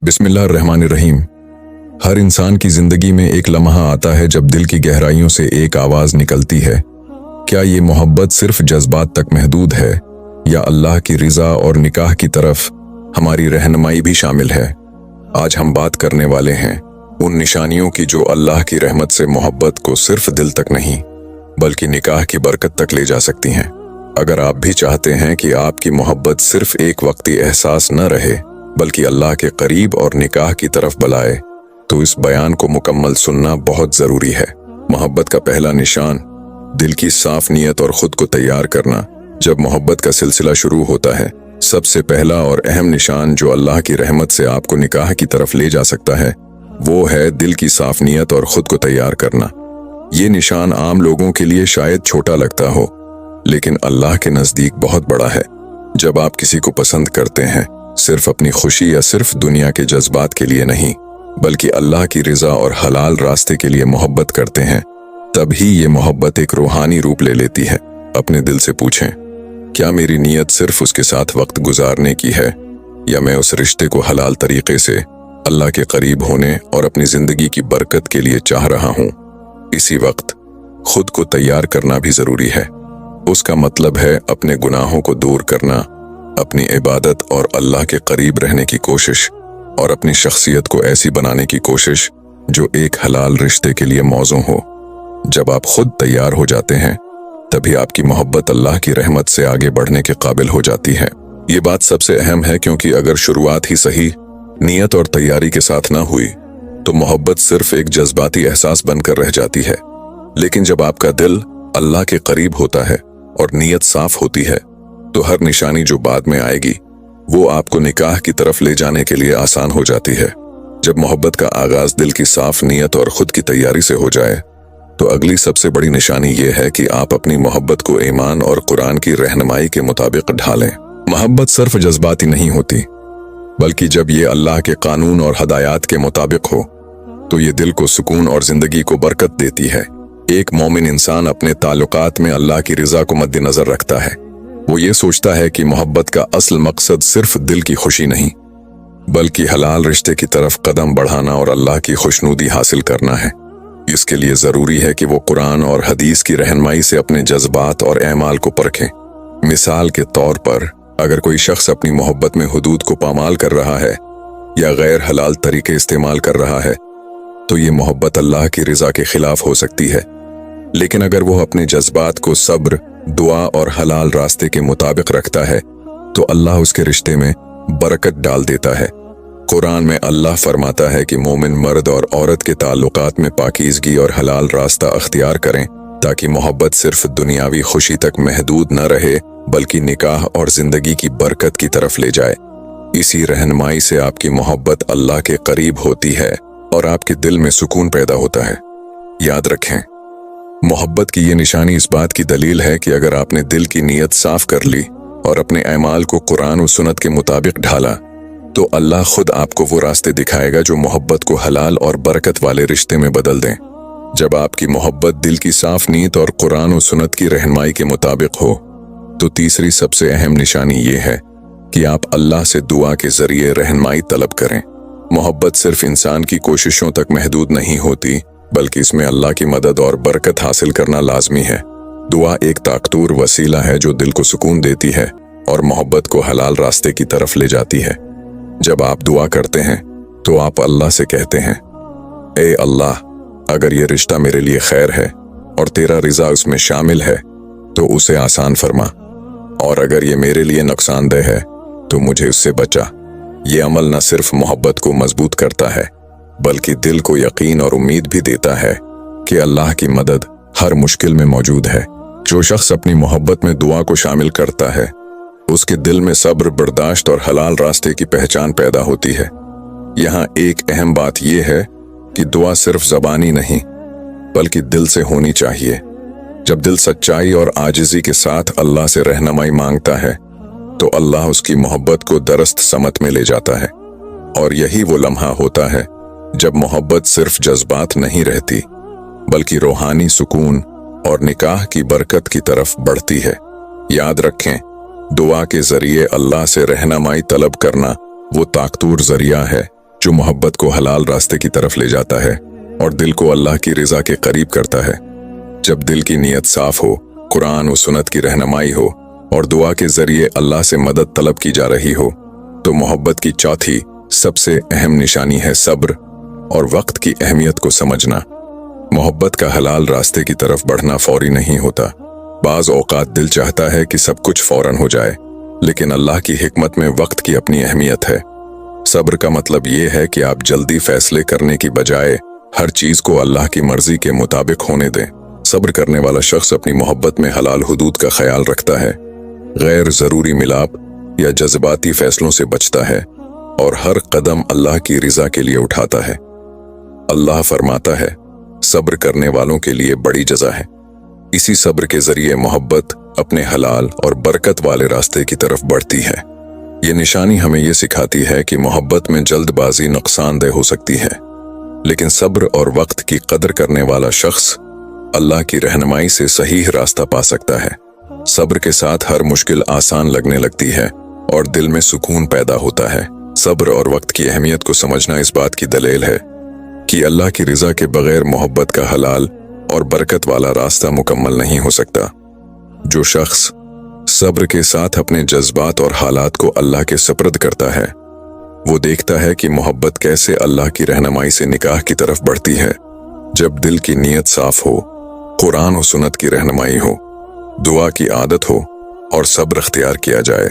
बिस्मिल्लाहिर्रहमानिर्रहीम। हर इंसान की जिंदगी में एक लम्हा आता है जब दिल की गहराइयों से एक आवाज निकलती है। क्या ये मोहब्बत सिर्फ जज्बात तक महदूद है या अल्लाह की रिजा और निकाह की तरफ हमारी रहनुमाई भी शामिल है? आज हम बात करने वाले हैं उन निशानियों की जो अल्लाह की रहमत से मोहब्बत को सिर्फ दिल तक नहीं बल्कि निकाह की बरकत तक ले जा सकती हैं। अगर आप भी चाहते हैं कि आपकी मोहब्बत सिर्फ एक वक्ती एहसास न रहे बल्कि अल्लाह के करीब और निकाह की तरफ बुलाए, तो इस बयान को मुकम्मल सुनना बहुत जरूरी है। मोहब्बत का पहला निशान दिल की साफ नीयत और खुद को तैयार करना। जब मोहब्बत का सिलसिला शुरू होता है, सबसे पहला और अहम निशान जो अल्लाह की रहमत से आपको निकाह की तरफ ले जा सकता है, वो है दिल की साफ नीयत और खुद को तैयार करना। ये निशान आम लोगों के लिए शायद छोटा लगता हो, लेकिन अल्लाह के नजदीक बहुत बड़ा है। जब आप किसी को पसंद करते हैं, सिर्फ अपनी खुशी या सिर्फ दुनिया के जज्बात के लिए नहीं बल्कि अल्लाह की रिजा और हलाल रास्ते के लिए मोहब्बत करते हैं, तभी ये मोहब्बत एक रूहानी रूप ले लेती है। अपने दिल से पूछें, क्या मेरी नीयत सिर्फ उसके साथ वक्त गुजारने की है या मैं उस रिश्ते को हलाल तरीके से अल्लाह के करीब होने और अपनी जिंदगी की बरकत के लिए चाह रहा हूँ? इसी वक्त खुद को तैयार करना भी जरूरी है। उसका मतलब है अपने गुनाहों को दूर करना, अपनी इबादत और अल्लाह के करीब रहने की कोशिश और अपनी शख्सियत को ऐसी बनाने की कोशिश जो एक हलाल रिश्ते के लिए मौजू हो। जब आप खुद तैयार हो जाते हैं, तभी आपकी मोहब्बत अल्लाह की रहमत से आगे बढ़ने के काबिल हो जाती है। ये बात सबसे अहम है, क्योंकि अगर शुरुआत ही सही नीयत और तैयारी के साथ ना हुई तो मोहब्बत सिर्फ एक जज्बाती एहसास बनकर रह जाती है। लेकिन जब आपका दिल अल्लाह के करीब होता है और नीयत साफ होती है, तो हर निशानी जो बाद में आएगी वो आपको निकाह की तरफ ले जाने के लिए आसान हो जाती है। जब मोहब्बत का आगाज दिल की साफ नीयत और खुद की तैयारी से हो जाए, तो अगली सबसे बड़ी निशानी ये है कि आप अपनी मोहब्बत को ईमान और कुरान की रहनुमाई के मुताबिक ढालें। मोहब्बत सिर्फ जज्बाती नहीं होती, बल्कि जब ये अल्लाह के कानून और हदायत के मुताबिक हो तो ये दिल को सुकून और जिंदगी को बरकत देती है। एक मोमिन इंसान अपने ताल्लुकात में अल्लाह की रिजा को मद्देनजर रखता है। वो ये सोचता है कि मोहब्बत का असल मकसद सिर्फ दिल की खुशी नहीं बल्कि हलाल रिश्ते की तरफ कदम बढ़ाना और अल्लाह की खुशनुदी हासिल करना है। इसके लिए जरूरी है कि वो कुरान और हदीस की रहनुमाई से अपने जज्बात और एमाल को परखें। मिसाल के तौर पर, अगर कोई शख्स अपनी मोहब्बत में हुदूद को पामाल कर रहा है या गैर हलाल तरीके इस्तेमाल कर रहा है, तो ये मोहब्बत अल्लाह की रिजा के खिलाफ हो सकती है। लेकिन अगर वो अपने जज्बात को सब्र, दुआ और हलाल रास्ते के मुताबिक रखता है, तो अल्लाह उसके रिश्ते में बरकत डाल देता है। कुरान में अल्लाह फरमाता है कि मोमिन मर्द और औरत के ताल्लुकात में पाकीज़गी और हलाल रास्ता अख्तियार करें, ताकि मोहब्बत सिर्फ दुनियावी खुशी तक महदूद न रहे बल्कि निकाह और जिंदगी की बरकत की तरफ ले जाए। इसी रहनुमाई से आपकी मोहब्बत अल्लाह के करीब होती है और आपके दिल में सुकून पैदा होता है। याद रखें, मोहब्बत की ये निशानी इस बात की दलील है कि अगर आपने दिल की नीयत साफ कर ली और अपने ऐमाल को कुरान और सुन्नत के मुताबिक ढाला, तो अल्लाह खुद आपको वो रास्ते दिखाएगा जो मोहब्बत को हलाल और बरकत वाले रिश्ते में बदल दें। जब आपकी मोहब्बत दिल की साफ नीयत और कुरान और सुन्नत की रहनुमाई के मुताबिक हो, तो तीसरी सबसे अहम निशानी ये है कि आप अल्लाह से दुआ के जरिए रहनुमाई तलब करें। मोहब्बत सिर्फ इंसान की कोशिशों तक महदूद नहीं होती, बल्कि इसमें अल्लाह की मदद और बरकत हासिल करना लाजमी है। दुआ एक ताकतूर वसीला है जो दिल को सुकून देती है और मोहब्बत को हलाल रास्ते की तरफ ले जाती है। जब आप दुआ करते हैं, तो आप अल्लाह से कहते हैं, ए अल्लाह, अगर ये रिश्ता मेरे लिए खैर है और तेरा रिजा उसमें शामिल है, तो उसे आसान फरमा, और अगर ये मेरे लिए नुकसानदेह है, तो मुझे उससे बचा। ये अमल न सिर्फ मोहब्बत को मजबूत करता है, बल्कि दिल को यकीन और उम्मीद भी देता है कि अल्लाह की मदद हर मुश्किल में मौजूद है। जो शख्स अपनी मोहब्बत में दुआ को शामिल करता है, उसके दिल में सब्र, बर्दाश्त और हलाल रास्ते की पहचान पैदा होती है। यहाँ एक अहम बात यह है कि दुआ सिर्फ ज़बानी नहीं बल्कि दिल से होनी चाहिए। जब दिल सच्चाई और आजिज़ी के साथ अल्लाह से रहनुमाई मांगता है, तो अल्लाह उसकी मोहब्बत को दरस्त समत में ले जाता है। और यही वो लम्हा होता है जब मोहब्बत सिर्फ जज्बात नहीं रहती बल्कि रूहानी सुकून और निकाह की बरकत की तरफ बढ़ती है। याद रखें, दुआ के जरिए अल्लाह से रहनुमाई तलब करना वो ताकतूर जरिया है जो मोहब्बत को हलाल रास्ते की तरफ ले जाता है और दिल को अल्लाह की रिजा के करीब करता है। जब दिल की नीयत साफ हो, कुरान और सुन्नत की रहनुमाई हो और दुआ के जरिए अल्लाह से मदद तलब की जा रही हो, तो मोहब्बत की चौथी सबसे अहम निशानी है सब्र और वक्त की अहमियत को समझना। मोहब्बत का हलाल रास्ते की तरफ बढ़ना फौरी नहीं होता। बाज औकात दिल चाहता है कि सब कुछ फौरन हो जाए, लेकिन अल्लाह की हिकमत में वक्त की अपनी अहमियत है। सब्र का मतलब ये है कि आप जल्दी फैसले करने की बजाय हर चीज को अल्लाह की मर्जी के मुताबिक होने दें। सब्र करने वाला शख्स अपनी मोहब्बत में हलाल हुदूद का ख्याल रखता है, गैर जरूरी मिलाप या जज्बाती फैसलों से बचता है और हर कदम अल्लाह की रिजा के लिए उठाता है। अल्लाह फरमाता है, सब्र करने वालों के लिए बड़ी जज़ा है। इसी सब्र के जरिए मोहब्बत अपने हलाल और बरकत वाले रास्ते की तरफ बढ़ती है। ये निशानी हमें ये सिखाती है कि मोहब्बत में जल्दबाजी नुकसानदेह हो सकती है, लेकिन सब्र और वक्त की कदर करने वाला शख्स अल्लाह की रहनुमाई से सही रास्ता पा सकता है। सब्र के साथ हर मुश्किल आसान लगने लगती है और दिल में सुकून पैदा होता है। सब्र और वक्त की अहमियत को समझना इस बात की दलील है कि अल्लाह की रिजा के बगैर मोहब्बत का हलाल और बरकत वाला रास्ता मुकम्मल नहीं हो सकता। जो शख्स सब्र के साथ अपने जज्बात और हालात को अल्लाह के सपर्द करता है, वो देखता है कि मोहब्बत कैसे अल्लाह की रहनुमाई से निकाह की तरफ बढ़ती है। जब दिल की नीयत साफ हो, कुरान और सुन्नत की रहनुमाई हो, दुआ की आदत हो और सब्र अख्तियार किया जाए,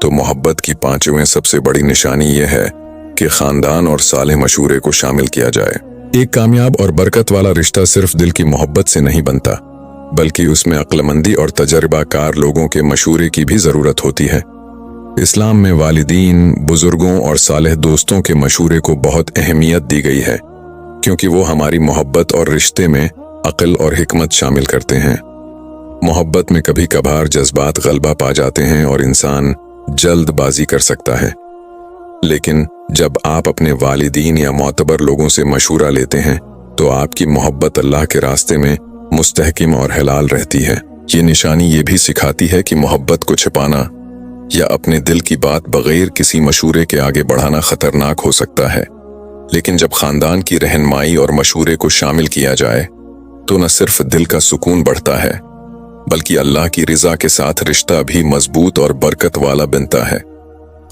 तो मोहब्बत की पांचवें सबसे बड़ी निशानी यह है कि खानदान और साले मशूरे को शामिल किया जाए। एक कामयाब और बरकत वाला रिश्ता सिर्फ दिल की मोहब्बत से नहीं बनता, बल्कि उसमें अक्लमंदी और तजर्बाकार लोगों के मशूरे की भी जरूरत होती है। इस्लाम में वालिदीन, बुजुर्गों और सालेह दोस्तों के मशूरे को बहुत अहमियत दी गई है, क्योंकि वो हमारी मोहब्बत और रिश्ते में अक्ल और हिकमत शामिल करते हैं। मोहब्बत में कभी कभार जज्बात गलबा पा जाते हैं और इंसान जल्दबाजी कर सकता है, लेकिन जब आप अपने वालिदीन या मोतबर लोगों से मशूरा लेते हैं, तो आपकी मोहब्बत अल्लाह के रास्ते में मुस्तहकिम और हलाल रहती है। ये निशानी ये भी सिखाती है कि मोहब्बत को छिपाना या अपने दिल की बात बगैर किसी मशूरे के आगे बढ़ाना खतरनाक हो सकता है, लेकिन जब खानदान की रहनुमाई और मशूरे को शामिल किया जाए, तो न सिर्फ दिल का सुकून बढ़ता है, बल्कि अल्लाह की रिजा के साथ रिश्ता भी मजबूत और बरकत वाला बनता है।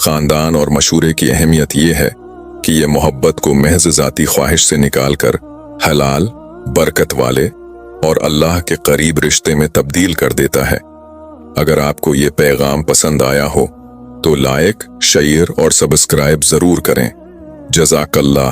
खानदान और मशूरे की अहमियत ये है कि ये मोहब्बत को महज ज़ाती ख्वाहिश से निकालकर हलाल, बरकत वाले और अल्लाह के करीब रिश्ते में तब्दील कर देता है। अगर आपको ये पैगाम पसंद आया हो तो लाइक, शेयर और सब्सक्राइब जरूर करें। जज़ाकल्लाह।